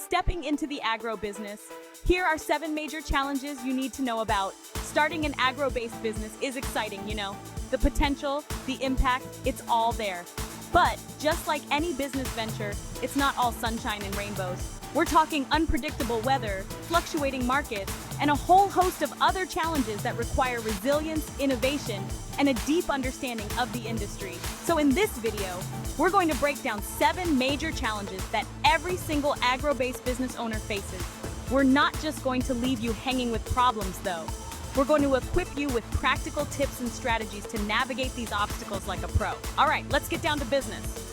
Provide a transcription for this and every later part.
Stepping into the agro-business, here are 7 major challenges you need to know about. Starting an agro-based business is exciting, you know. The potential, the impact, it's all there. But just like any business venture, it's not all sunshine and rainbows. We're talking unpredictable weather, fluctuating markets, and a whole host of other challenges that require resilience, innovation, and a deep understanding of the industry. So in this video, we're going to break down 7 major challenges that every single agro-based business owner faces. We're not just going to leave you hanging with problems, though. We're going to equip you with practical tips and strategies to navigate these obstacles like a pro. All right, let's get down to business.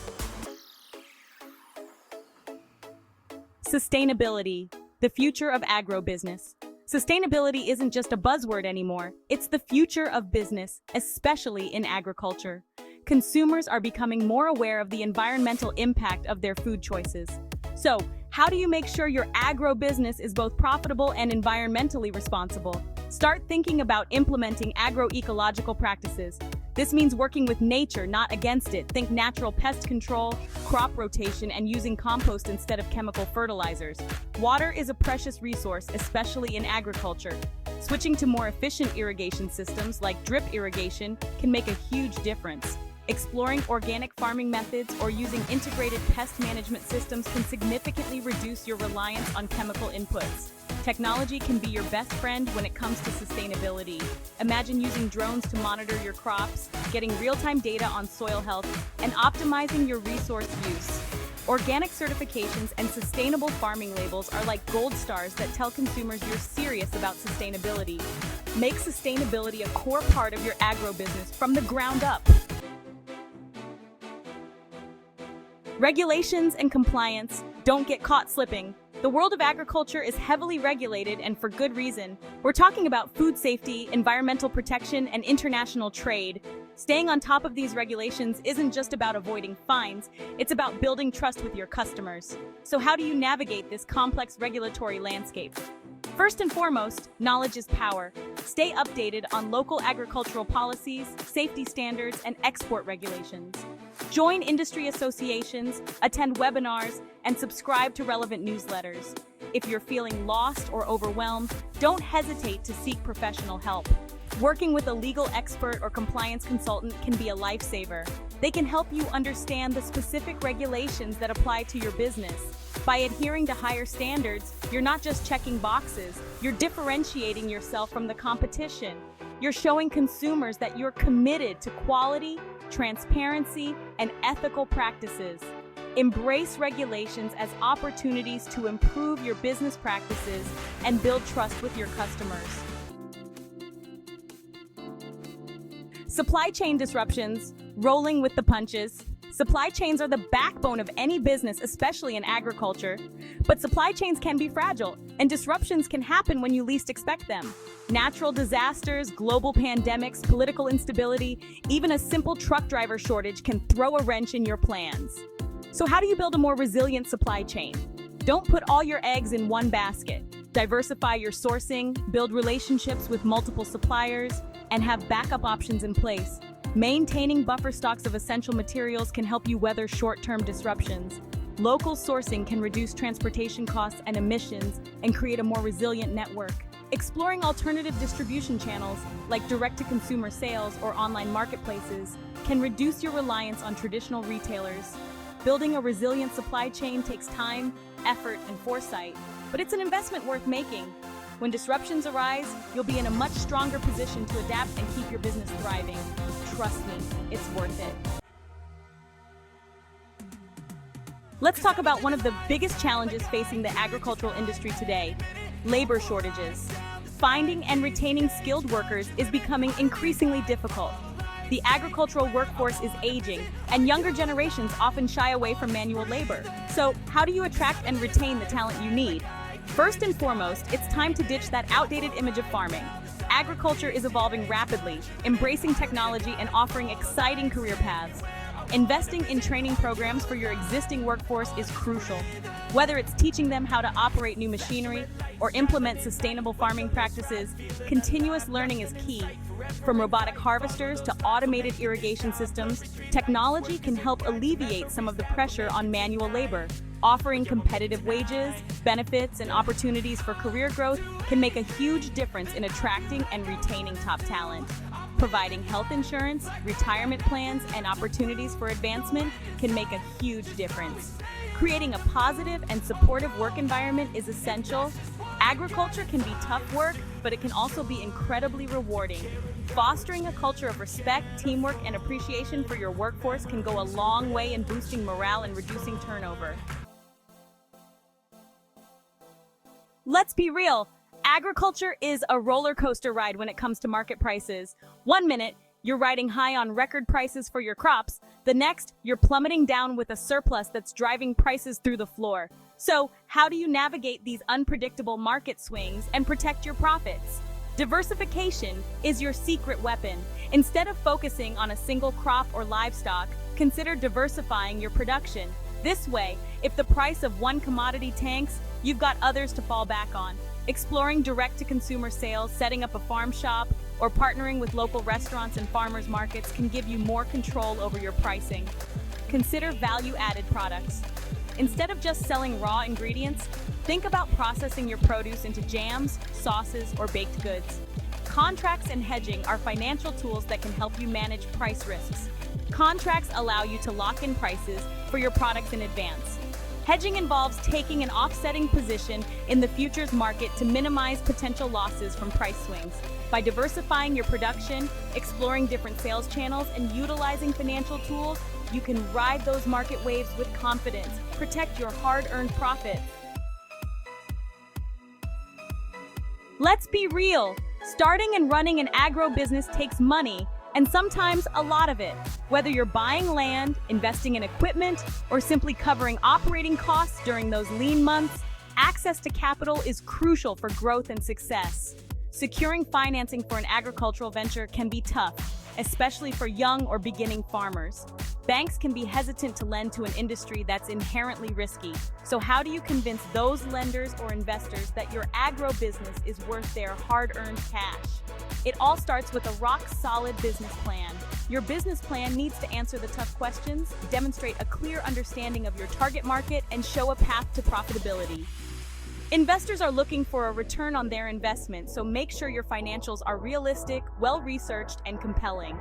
Sustainability, the future of agro-business. Sustainability isn't just a buzzword anymore. It's the future of business, especially in agriculture. Consumers are becoming more aware of the environmental impact of their food choices. So, how do you make sure your agro-business is both profitable and environmentally responsible? Start thinking about implementing agro-ecological practices. This means working with nature, not against it. Think natural pest control, crop rotation, and using compost instead of chemical fertilizers. Water is a precious resource, especially in agriculture. Switching to more efficient irrigation systems like drip irrigation can make a huge difference. Exploring organic farming methods or using integrated pest management systems can significantly reduce your reliance on chemical inputs. Technology can be your best friend when it comes to sustainability. Imagine using drones to monitor your crops, getting real-time data on soil health, and optimizing your resource use. Organic certifications and sustainable farming labels are like gold stars that tell consumers you're serious about sustainability. Make sustainability a core part of your agro-business from the ground up. Regulations and compliance. Don't get caught slipping. The world of agriculture is heavily regulated, and for good reason. We're talking about food safety, environmental protection, and international trade. Staying on top of these regulations isn't just about avoiding fines, it's about building trust with your customers. So how do you navigate this complex regulatory landscape? First and foremost, knowledge is power. Stay updated on local agricultural policies, safety standards, and export regulations. Join industry associations, attend webinars, and subscribe to relevant newsletters. If you're feeling lost or overwhelmed, don't hesitate to seek professional help. Working with a legal expert or compliance consultant can be a lifesaver. They can help you understand the specific regulations that apply to your business. By adhering to higher standards, you're not just checking boxes, you're differentiating yourself from the competition. You're showing consumers that you're committed to quality, transparency, and ethical practices. Embrace regulations as opportunities to improve your business practices and build trust with your customers. Supply chain disruptions, rolling with the punches. Supply chains are the backbone of any business, especially in agriculture. But supply chains can be fragile, and disruptions can happen when you least expect them. Natural disasters, global pandemics, political instability, even a simple truck driver shortage can throw a wrench in your plans. So how do you build a more resilient supply chain? Don't put all your eggs in one basket. Diversify your sourcing, build relationships with multiple suppliers, and have backup options in place. Maintaining buffer stocks of essential materials can help you weather short-term disruptions. Local sourcing can reduce transportation costs and emissions and create a more resilient network. Exploring alternative distribution channels, like direct-to-consumer sales or online marketplaces, can reduce your reliance on traditional retailers. Building a resilient supply chain takes time, effort, and foresight, but it's an investment worth making. When disruptions arise, you'll be in a much stronger position to adapt and keep your business thriving. Trust me, it's worth it. Let's talk about one of the biggest challenges facing the agricultural industry today: labor shortages. Finding and retaining skilled workers is becoming increasingly difficult. The agricultural workforce is aging, and younger generations often shy away from manual labor. So, how do you attract and retain the talent you need? First and foremost, it's time to ditch that outdated image of farming. Agriculture is evolving rapidly, embracing technology and offering exciting career paths. Investing in training programs for your existing workforce is crucial. Whether it's teaching them how to operate new machinery or implement sustainable farming practices, continuous learning is key. From robotic harvesters to automated irrigation systems, technology can help alleviate some of the pressure on manual labor. Offering competitive wages, benefits, and opportunities for career growth can make a huge difference in attracting and retaining top talent. Providing health insurance, retirement plans, and opportunities for advancement can make a huge difference. Creating a positive and supportive work environment is essential. Agriculture can be tough work, but it can also be incredibly rewarding. Fostering a culture of respect, teamwork, and appreciation for your workforce can go a long way in boosting morale and reducing turnover. Let's be real, agriculture is a roller coaster ride when it comes to market prices. One minute, you're riding high on record prices for your crops. The next, you're plummeting down with a surplus that's driving prices through the floor. So, how do you navigate these unpredictable market swings and protect your profits? Diversification is your secret weapon. Instead of focusing on a single crop or livestock, consider diversifying your production. This way, if the price of one commodity tanks, you've got others to fall back on. Exploring direct-to-consumer sales, setting up a farm shop, or partnering with local restaurants and farmers markets can give you more control over your pricing. Consider value-added products. Instead of just selling raw ingredients, think about processing your produce into jams, sauces, or baked goods. Contracts and hedging are financial tools that can help you manage price risks. Contracts allow you to lock in prices for your products in advance. Hedging involves taking an offsetting position in the futures market to minimize potential losses from price swings. By diversifying your production, exploring different sales channels, and utilizing financial tools, you can ride those market waves with confidence, protect your hard-earned profits. Let's be real, starting and running an agro-business takes money, and sometimes a lot of it. Whether you're buying land, investing in equipment, or simply covering operating costs during those lean months, access to capital is crucial for growth and success. Securing financing for an agricultural venture can be tough, especially for young or beginning farmers. Banks can be hesitant to lend to an industry that's inherently risky. So how do you convince those lenders or investors that your agro-business is worth their hard-earned cash? It all starts with a rock-solid business plan. Your business plan needs to answer the tough questions, demonstrate a clear understanding of your target market, and show a path to profitability. Investors are looking for a return on their investment, so make sure your financials are realistic, well-researched, and compelling.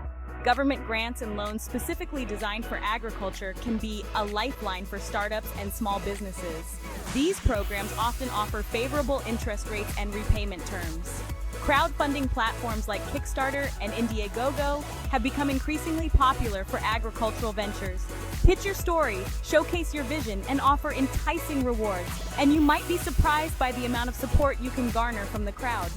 Government grants and loans specifically designed for agriculture can be a lifeline for startups and small businesses. These programs often offer favorable interest rates and repayment terms. Crowdfunding platforms like Kickstarter and Indiegogo have become increasingly popular for agricultural ventures. Pitch your story, showcase your vision, and offer enticing rewards, and you might be surprised by the amount of support you can garner from the crowd.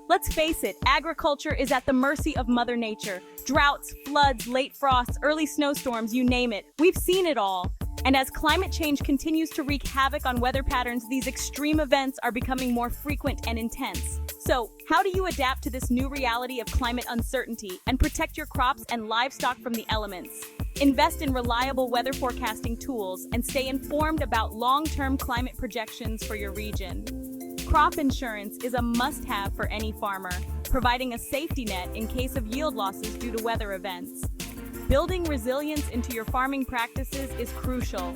Let's face it, agriculture is at the mercy of Mother Nature. Droughts, floods, late frosts, early snowstorms, you name it. We've seen it all. And as climate change continues to wreak havoc on weather patterns, these extreme events are becoming more frequent and intense. So, how do you adapt to this new reality of climate uncertainty and protect your crops and livestock from the elements? Invest in reliable weather forecasting tools and stay informed about long-term climate projections for your region. Crop insurance is a must-have for any farmer, providing a safety net in case of yield losses due to weather events. Building resilience into your farming practices is crucial.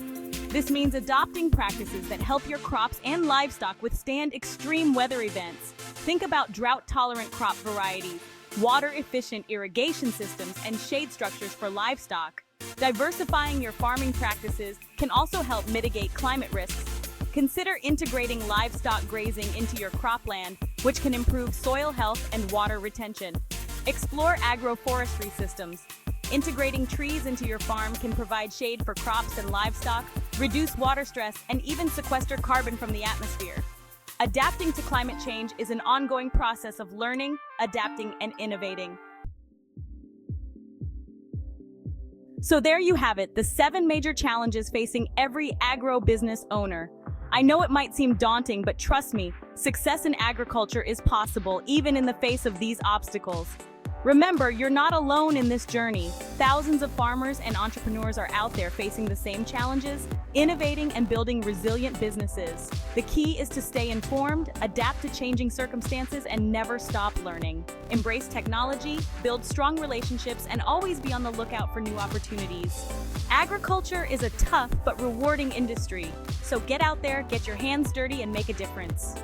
This means adopting practices that help your crops and livestock withstand extreme weather events. Think about drought-tolerant crop varieties, water-efficient irrigation systems, and shade structures for livestock. Diversifying your farming practices can also help mitigate climate risks. Consider integrating livestock grazing into your cropland, which can improve soil health and water retention. Explore agroforestry systems. Integrating trees into your farm can provide shade for crops and livestock, reduce water stress, and even sequester carbon from the atmosphere. Adapting to climate change is an ongoing process of learning, adapting, and innovating. So there you have it, the 7 major challenges facing every agro-business owner. I know it might seem daunting, but trust me, success in agriculture is possible even in the face of these obstacles. Remember, you're not alone in this journey. Thousands of farmers and entrepreneurs are out there facing the same challenges, innovating and building resilient businesses. The key is to stay informed, adapt to changing circumstances, and never stop learning. Embrace technology, build strong relationships, and always be on the lookout for new opportunities. Agriculture is a tough but rewarding industry, so get out there, get your hands dirty, and make a difference.